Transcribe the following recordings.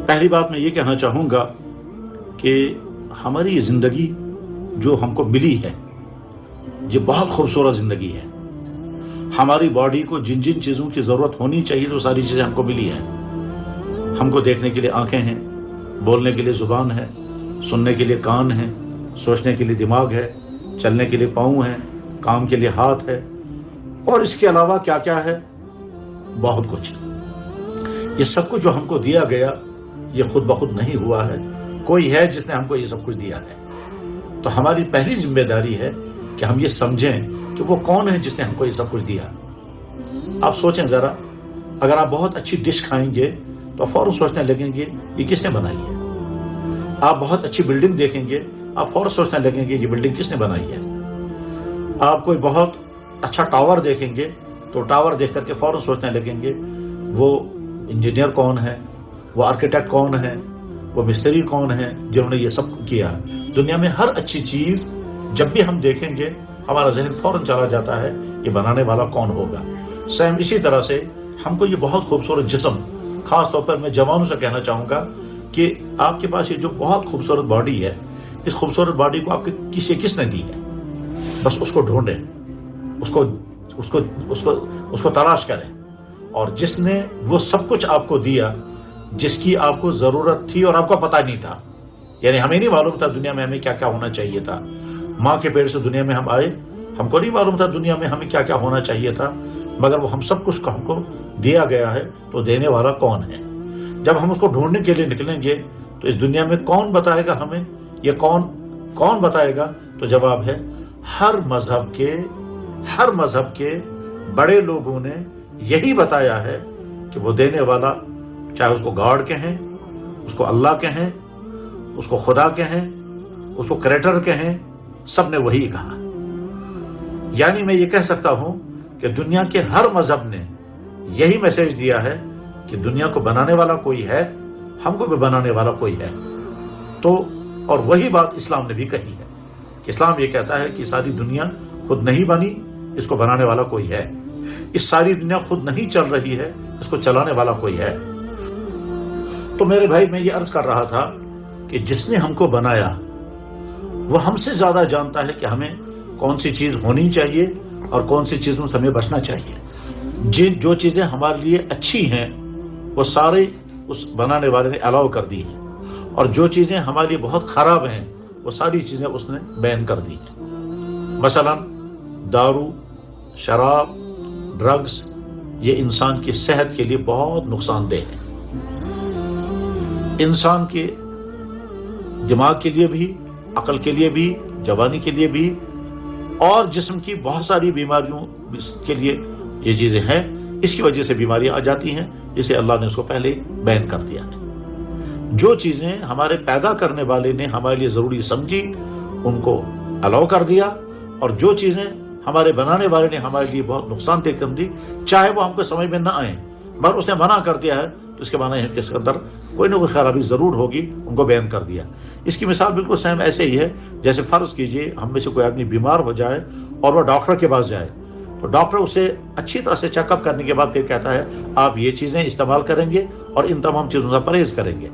پہلی بات میں یہ کہنا چاہوں گا کہ ہماری یہ زندگی جو ہم کو ملی ہے یہ بہت خوبصورت زندگی ہے. ہماری باڈی کو جن جن چیزوں کی ضرورت ہونی چاہیے تو ساری چیزیں ہم کو ملی ہیں. ہم کو دیکھنے کے لیے آنکھیں ہیں، بولنے کے لیے زبان ہے، سننے کے لیے کان ہیں، سوچنے کے لیے دماغ ہے، چلنے کے لیے پاؤں ہیں، کام کے لیے ہاتھ ہے، اور اس کے علاوہ کیا کیا ہے، بہت کچھ. یہ سب کچھ جو ہم کو دیا گیا یہ خود بخود نہیں ہوا ہے، کوئی ہے جس نے ہم کو یہ سب کچھ دیا ہے. تو ہماری پہلی ذمہ داری ہے کہ ہم یہ سمجھیں کہ وہ کون ہے جس نے ہم کو یہ سب کچھ دیا. آپ سوچیں ذرا، اگر آپ بہت اچھی ڈش کھائیں گے تو فوراً سوچنے لگیں گے یہ کس نے بنائی ہے. آپ بہت اچھی بلڈنگ دیکھیں گے، آپ فوراً سوچنے لگیں گے یہ بلڈنگ کس نے بنائی ہے. آپ کوئی بہت اچھا ٹاور دیکھیں گے تو ٹاور دیکھ کر کے فوراً سوچنے لگیں گے وہ انجینئر کون ہے، وہ آرکیٹیکٹ کون ہے، وہ مستری کون ہے جنہوں نے یہ سب کیا. دنیا میں ہر اچھی چیز جب بھی ہم دیکھیں گے ہمارا ذہن فوراً چلا جاتا ہے یہ بنانے والا کون ہوگا. سیم اسی طرح سے ہم کو یہ بہت خوبصورت جسم، خاص طور پر میں جوانوں سے کہنا چاہوں گا کہ آپ کے پاس یہ جو بہت خوبصورت باڈی ہے، اس خوبصورت باڈی کو آپ کے کس نے دی ہے. بس اس کو ڈھونڈیں، اس کو تلاش کریں، اور جس نے وہ سب کچھ آپ کو دیا جس کی آپ کو ضرورت تھی اور آپ کو پتہ نہیں تھا. یعنی ہمیں نہیں معلوم تھا دنیا میں ہمیں کیا کیا ہونا چاہیے تھا. ماں کے پیٹ سے دنیا میں ہم آئے، ہم کو نہیں معلوم تھا دنیا میں ہمیں کیا کیا ہونا چاہیے تھا، مگر وہ ہم سب کچھ ہم کو دیا گیا ہے. تو دینے والا کون ہے؟ جب ہم اس کو ڈھونڈنے کے لیے نکلیں گے تو اس دنیا میں کون بتائے گا ہمیں، یہ کون بتائے گا؟ تو جواب ہے ہر مذہب کے بڑے لوگوں نے یہی بتایا ہے کہ وہ دینے والا، چاہے اس کو گاڈ کہیں، اس کو اللہ کہیں، اس کو خدا کہیں، اس کو کریٹر کہیں، سب نے وہی کہا. یعنی میں یہ کہہ سکتا ہوں کہ دنیا کے ہر مذہب نے یہی میسج دیا ہے کہ دنیا کو بنانے والا کوئی ہے، ہم کو بھی بنانے والا کوئی ہے. تو اور وہی بات اسلام نے بھی کہی ہے کہ اسلام یہ کہتا ہے کہ ساری دنیا خود نہیں بنی، اس کو بنانے والا کوئی ہے. اس ساری دنیا خود نہیں چل رہی ہے، اس کو چلانے والا کوئی ہے. تو میرے بھائی، میں یہ عرض کر رہا تھا کہ جس نے ہم کو بنایا وہ ہم سے زیادہ جانتا ہے کہ ہمیں کون سی چیز ہونی چاہیے اور کون سی چیزوں سے ہمیں بچنا چاہیے. جو چیزیں ہمارے لیے اچھی ہیں وہ سارے اس بنانے والے نے الاؤ کر دی ہیں، اور جو چیزیں ہمارے لیے بہت خراب ہیں وہ ساری چیزیں اس نے بین کر دی ہیں. مثلا دارو، شراب، ڈرگز، یہ انسان کی صحت کے لیے بہت نقصان دہ ہیں. انسان کے دماغ کے لیے بھی، عقل کے لیے بھی، جوانی کے لیے بھی، اور جسم کی بہت ساری بیماریوں کے لیے یہ چیزیں ہیں. اس کی وجہ سے بیماریاں آ جاتی ہیں، جسے اللہ نے اس کو پہلے بین کر دیا ہے. جو چیزیں ہمارے پیدا کرنے والے نے ہمارے لیے ضروری سمجھی ان کو الاؤ کر دیا، اور جو چیزیں ہمارے بنانے والے نے ہمارے لیے بہت نقصان دہ کر دی، چاہے وہ ہم کو سمجھ میں نہ آئیں، مگر اس نے منع کر دیا ہے تو اس کے معنی ہے کہ اس کے اندر کوئی نہ کوئی خرابی ضرور ہوگی، ان کو بیان کر دیا. اس کی مثال بالکل سیم ایسے ہی ہے جیسے فرض کیجئے ہم میں سے کوئی آدمی بیمار ہو جائے اور وہ ڈاکٹر کے پاس جائے، تو ڈاکٹر اسے اچھی طرح سے چیک اپ کرنے کے بعد پھر کہتا ہے آپ یہ چیزیں استعمال کریں گے اور ان تمام چیزوں سے پرہیز کریں گے.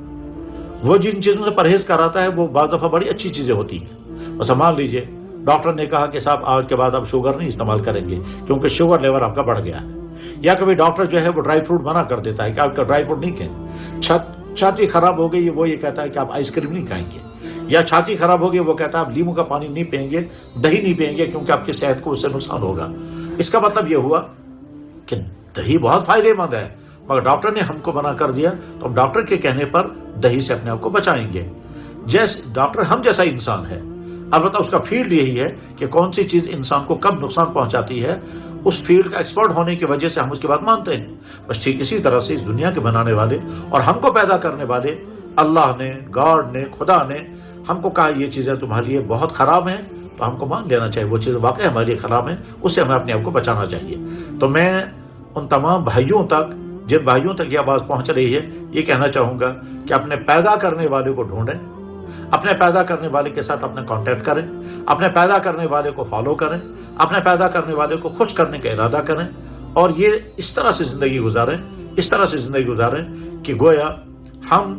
وہ جن چیزوں سے پرہیز کراتا ہے وہ بعض دفعہ بڑی اچھی چیزیں ہوتی ہیں. بس مان لیجئے ڈاکٹر نے کہا کہ صاحب آج کے بعد آپ شوگر نہیں استعمال کریں گے کیونکہ شوگر لیول آپ کا بڑھ گیا ہے. یا کبھی ڈاکٹر جو ہے وہ ڈرائی فروٹ منع کر دیتا ہے کہ آپ کا ڈرائی فروٹ نہیں کھائیں. چھاتی خراب ہو گئی، وہ یہ کہتا ہے کہ آپ آئس کریم نہیں کھائیں گے. یا چھاتی خراب ہو گئی، وہ کہتا ہے آپ لیمو کا پانی نہیں پئیں گے، دہی نہیں پئیں گے کیونکہ آپ کی صحت کو اس سے نقصان ہوگا. اس کا مطلب یہ ہوا کہ دہی بہت فائدے مند ہے، مگر ڈاکٹر نے ہم کو منع کر دیا تو ہم ڈاکٹر کے کہنے پر دہی سے اپنے آپ کو بچائیں گے. جیسے ڈاکٹر ہم جیسا انسان ہے، البتہ اس کا فیلڈ یہی ہے کہ کون سی چیز انسان کو کب نقصان پہنچاتی ہے، اس فیلڈ کا ایکسپرٹ ہونے کی وجہ سے ہم اس کی بات مانتے ہیں. بس ٹھیک اسی طرح سے اس دنیا کے بنانے والے اور ہم کو پیدا کرنے والے اللہ نے، گاڈ نے، خدا نے ہم کو کہا یہ چیزیں تمہارے لیے بہت خراب ہیں، تو ہم کو مان لینا چاہیے وہ چیزیں واقعی ہمارے لیے خراب ہیں، اس سے ہمیں اپنے آپ کو بچانا چاہیے. تو میں ان تمام بھائیوں تک، جن بھائیوں تک یہ آواز پہنچ رہی ہے، یہ کہنا چاہوں گا کہ اپنے پیدا کرنے والے کو ڈھونڈیں، اپنے پیدا کرنے والے کے ساتھ اپنا کانٹیکٹ کریں، اپنے پیدا کرنے والے کو فالو کریں، اپنے پیدا کرنے والے کو خوش کرنے کا ارادہ کریں، اور یہ اس طرح سے زندگی گزاریں کہ گویا ہم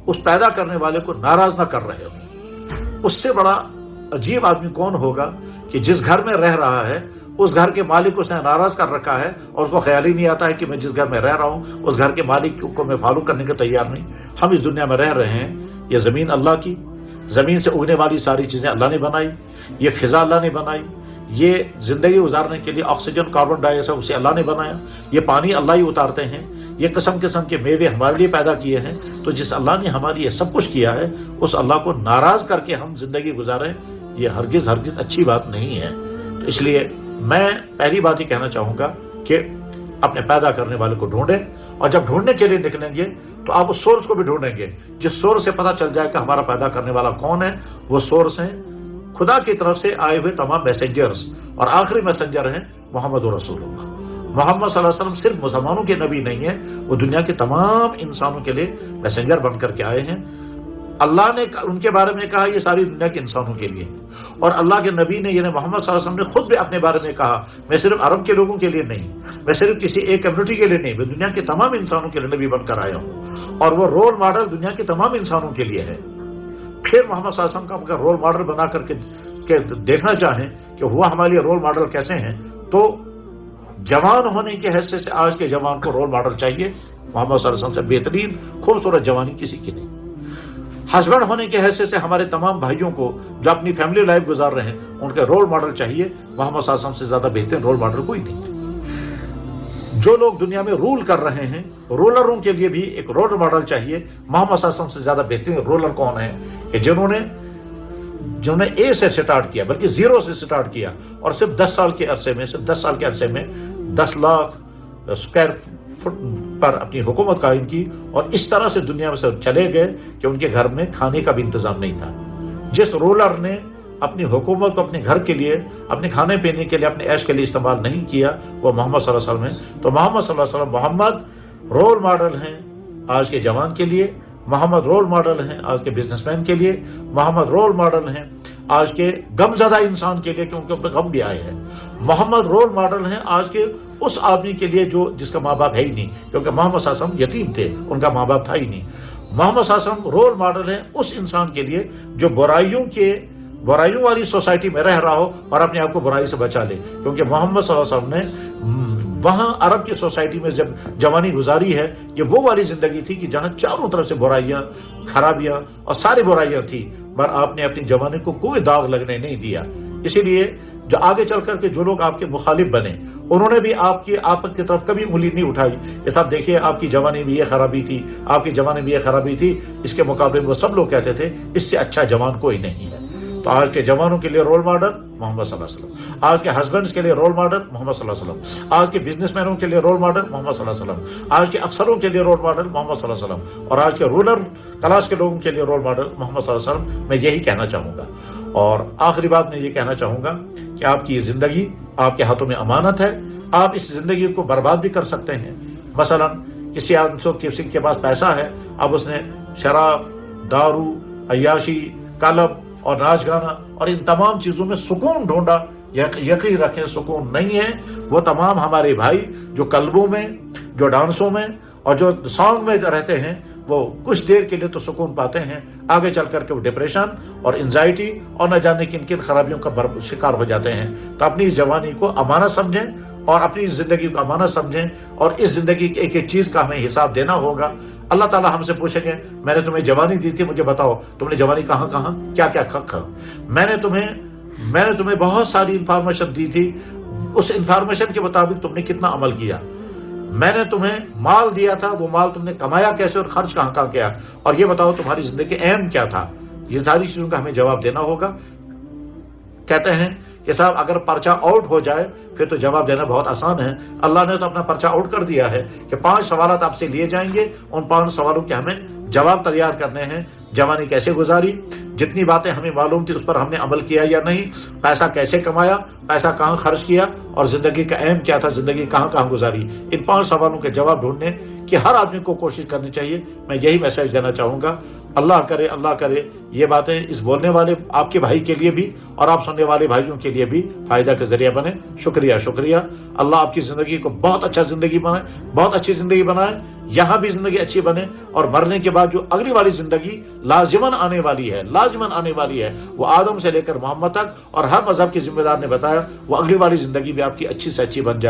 اس پیدا کرنے والے کو ناراض نہ کر رہے ہو۔ اس سے بڑا عجیب آدمی کون ہوگا کہ جس گھر میں رہ رہا ہے اس گھر کے مالک کو اس نے ناراض کر رکھا ہے اور اس کو خیال ہی نہیں آتا ہے کہ میں جس گھر میں رہ رہا ہوں اس گھر کے مالک کو میں فالو کرنے کے تیار نہیں۔ ہم اس دنیا میں رہ رہے ہیں، یہ زمین اللہ کی، زمین سے اگنے والی ساری چیزیں اللہ نے بنائی، یہ فضا اللہ نے بنائی، یہ زندگی گزارنے کے لیے آکسیجن کاربن ڈائی آکسائڈ اسے اللہ نے بنایا، یہ پانی اللہ ہی اتارتے ہیں، یہ قسم قسم کے میوے ہمارے لیے پیدا کیے ہیں۔ تو جس اللہ نے ہماری یہ سب کچھ کیا ہے اس اللہ کو ناراض کر کے ہم زندگی گزاریں، یہ ہرگز اچھی بات نہیں ہے۔ تو اس لیے میں پہلی بات یہ کہنا چاہوں گا کہ اپنے پیدا کرنے والے کو ڈھونڈیں، اور جب ڈھونڈنے کے لیے نکلیں گے تو آپ اس سورس کو بھی ڈھونڈیں گے جس سورس سے پتہ چل جائے کہ ہمارا پیدا کرنے والا کون ہے۔ وہ سورس ہیں خدا کی طرف سے آئے ہوئے تمام میسنجرز، اور آخری میسنجر ہیں محمد رسول اللہ۔ محمد صلی اللہ علیہ وسلم صرف مسلمانوں کے نبی نہیں ہیں، وہ دنیا کے تمام انسانوں کے لیے میسنجر بن کر کے آئے ہیں۔ اللہ نے ان کے بارے میں کہا یہ ساری دنیا کے انسانوں کے لیے، اور اللہ کے نبی نے یعنی محمد صلی اللہ علیہ وسلم نے خود بھی اپنے بارے میں کہا میں صرف عرب کے لوگوں کے لیے نہیں، میں صرف کسی ایک کمیونٹی کے لیے نہیں، میں دنیا کے تمام انسانوں کے لیے نبی بن کر آیا ہوں، اور وہ رول ماڈل دنیا کے تمام انسانوں کے لیے ہے۔ پھر محمد صلی اللہ علیہ وسلم کا اگر رول ماڈل بنا کر کے دیکھنا چاہیں کہ وہ ہمارے لیے رول ماڈل کیسے ہیں، تو جوان ہونے کی حیثیت سے آج کے جوان کو رول ماڈل چاہیے۔ محمد صلی اللہ علیہ وسلم سے بہترین خوبصورت جوانی کسی کی نہیں۔ ہسبینڈ ہونے کی حیثیت سے ہمارے تمام بھائیوں کو جو اپنی فیملی لائف گزار رہے ہیں ان کے رول ماڈل چاہیے۔ محمد صلی اللہ علیہ وسلم سے زیادہ بہترین رول ماڈل کوئی نہیں ہے۔ جو لوگ دنیا میں رول کر رہے ہیں رولروں کے لیے بھی ایک رول ماڈل چاہیے۔ محمد صلی اللہ علیہ وسلم سے زیادہ بہترین رولر کون ہے کہ جنہوں نے اے سے سٹارٹ کیا، بلکہ زیرو سے سٹارٹ کیا، اور صرف 10 سال کے عرصے میں 10 لاکھ اسکوائر فٹ پر اپنی حکومت قائم کی، اور اس طرح سے دنیا میں سے چلے گئے کہ ان کے گھر میں کھانے کا بھی انتظام نہیں تھا۔ جس رولر نے اپنی حکومت کو اپنے گھر کے لیے، اپنے کھانے پینے کے لیے، اپنے عیش کے لیے استعمال نہیں کیا وہ محمد صلی اللہ علیہ وسلم ہے۔ تو محمد صلی اللہ علیہ وسلم محمد رول ماڈل ہیں آج کے جوان کے لیے، محمد رول ماڈل ہیں آج کے بزنس مین کے لیے، محمد رول ماڈل ہیں آج کے غم زدہ انسان کے لیے کیونکہ ان پہ غم بھی آئے ہیں، محمد رول ماڈل ہیں آج کے اس آدمی کے لیے جس کا ماں باپ ہے ہی نہیں، کیونکہ محمد صلی اللہ علیہ وسلم یتیم تھے، ان کا ماں باپ تھا ہی نہیں۔ محمد صلی اللہ علیہ وسلم رول ماڈل ہے اس انسان کے لیے جو برائیوں والی سوسائٹی میں رہ رہا ہو اور اپنے آپ کو برائی سے بچا لے، کیونکہ محمد صلی اللہ علیہ وسلم نے وہاں عرب کی سوسائٹی میں جب جوانی گزاری ہے یہ وہ والی زندگی تھی کہ جہاں چاروں طرف سے برائیاں، خرابیاں اور ساری برائیاں تھی، پر آپ نے اپنی جوانی کو کوئی داغ لگنے نہیں دیا۔ اسی لیے جو آگے چل کر کے جو لوگ آپ کے مخالف بنے انہوں نے بھی آپ کی طرف کبھی انگلی نہیں اٹھائی کہ صاحب دیکھیے آپ کی جوانی میں یہ خرابی تھی، آپ کی جوانی میں یہ خرابی تھی، اس کے مقابلے میں وہ سب لوگ کہتے تھے اس سے اچھا جوان کوئی نہیں ہے۔ تو آج کے جوانوں کے لیے رول ماڈل محمد صلی اللہ علیہ وسلم، آج کے ہسبینڈز کے لیے رول ماڈل محمد صلی اللہ علیہ وسلم، آج کے بزنس مینوں کے لیے رول ماڈل محمد صلی اللہ علیہ وسلم، آج کے افسروں کے لیے رول ماڈل محمد صلی اللہ علیہ وسلم، اور آج کے رولر کلاس کے لوگوں کے لیے رول ماڈل محمد صلی اللہ علیہ وسلم۔ میں یہی کہنا چاہوں گا، اور آخری بات میں یہ کہنا چاہوں گا کہ آپ کی یہ زندگی آپ کے ہاتھوں میں امانت ہے، آپ اس زندگی کو برباد بھی کر سکتے ہیں۔ مثلا کسی کے پاس پیسہ ہے، اب اس نے شراب، دارو، عیاشی، کلب اور ناچ گانا اور ان تمام چیزوں میں سکون ڈھونڈا، یقین رکھیں سکون نہیں ہے۔ وہ تمام ہمارے بھائی جو کلبوں میں، جو ڈانسوں میں اور جو سانگ میں رہتے ہیں وہ کچھ دیر کے لیے تو سکون پاتے ہیں، آگے چل کر کے وہ ڈپریشن اور انزائٹی اور نہ جانے کن کن خرابیوں کا شکار ہو جاتے ہیں۔ تو اپنی اس جوانی کو امانت سمجھیں اور اپنی زندگی کو امانت سمجھیں، اور اس زندگی کی ایک ایک چیز کا ہمیں حساب دینا ہوگا۔ اللہ تعالیٰ ہم سے پوچھیں گے میں نے تمہیں جوانی دی تھی، مجھے بتاؤ تم نے جوانی کہاں کیا کھا، میں نے تمہیں بہت ساری انفارمیشن دی تھی، اس انفارمیشن کے مطابق تم نے کتنا عمل کیا، میں نے تمہیں مال دیا تھا، وہ مال تم نے کمایا کیسے اور خرچ کہاں کیا، اور یہ بتاؤ تمہاری زندگی کا ایم کیا تھا۔ یہ ساری چیزوں کا ہمیں جواب دینا ہوگا۔ کہتے ہیں کہ صاحب اگر پرچہ آؤٹ ہو جائے پھر تو جواب دینا بہت آسان ہے۔ اللہ نے تو اپنا پرچہ آؤٹ کر دیا ہے کہ 5 سوالات آپ سے لیے جائیں گے، ان 5 سوالوں کے ہمیں جواب تیار کرنے ہیں۔ جوانی کیسے گزاری، جتنی باتیں ہمیں معلوم تھی اس پر ہم نے عمل کیا یا نہیں، پیسہ کیسے کمایا، پیسہ کہاں خرچ کیا، اور زندگی کا ایم کیا تھا، زندگی کہاں گزاری۔ ان 5 سوالوں کے جواب ڈھونڈنے کی ہر آدمی کو کوشش کرنی چاہیے۔ میں یہی میسج دینا چاہوں گا۔ اللہ کرے یہ باتیں اس بولنے والے آپ کے بھائی کے لیے بھی اور آپ سننے والے بھائیوں کے لیے بھی فائدہ کا ذریعہ بنے۔ شکریہ۔ اللہ آپ کی زندگی کو بہت اچھی زندگی بنائے۔ یہاں بھی زندگی اچھی بنے، اور مرنے کے بعد جو اگلی والی زندگی لازماً آنے والی ہے وہ آدم سے لے کر محمد تک، اور ہر مذہب کے ذمہ دار نے بتایا وہ اگلی والی زندگی بھی آپ کی اچھی سے اچھی بن جائے۔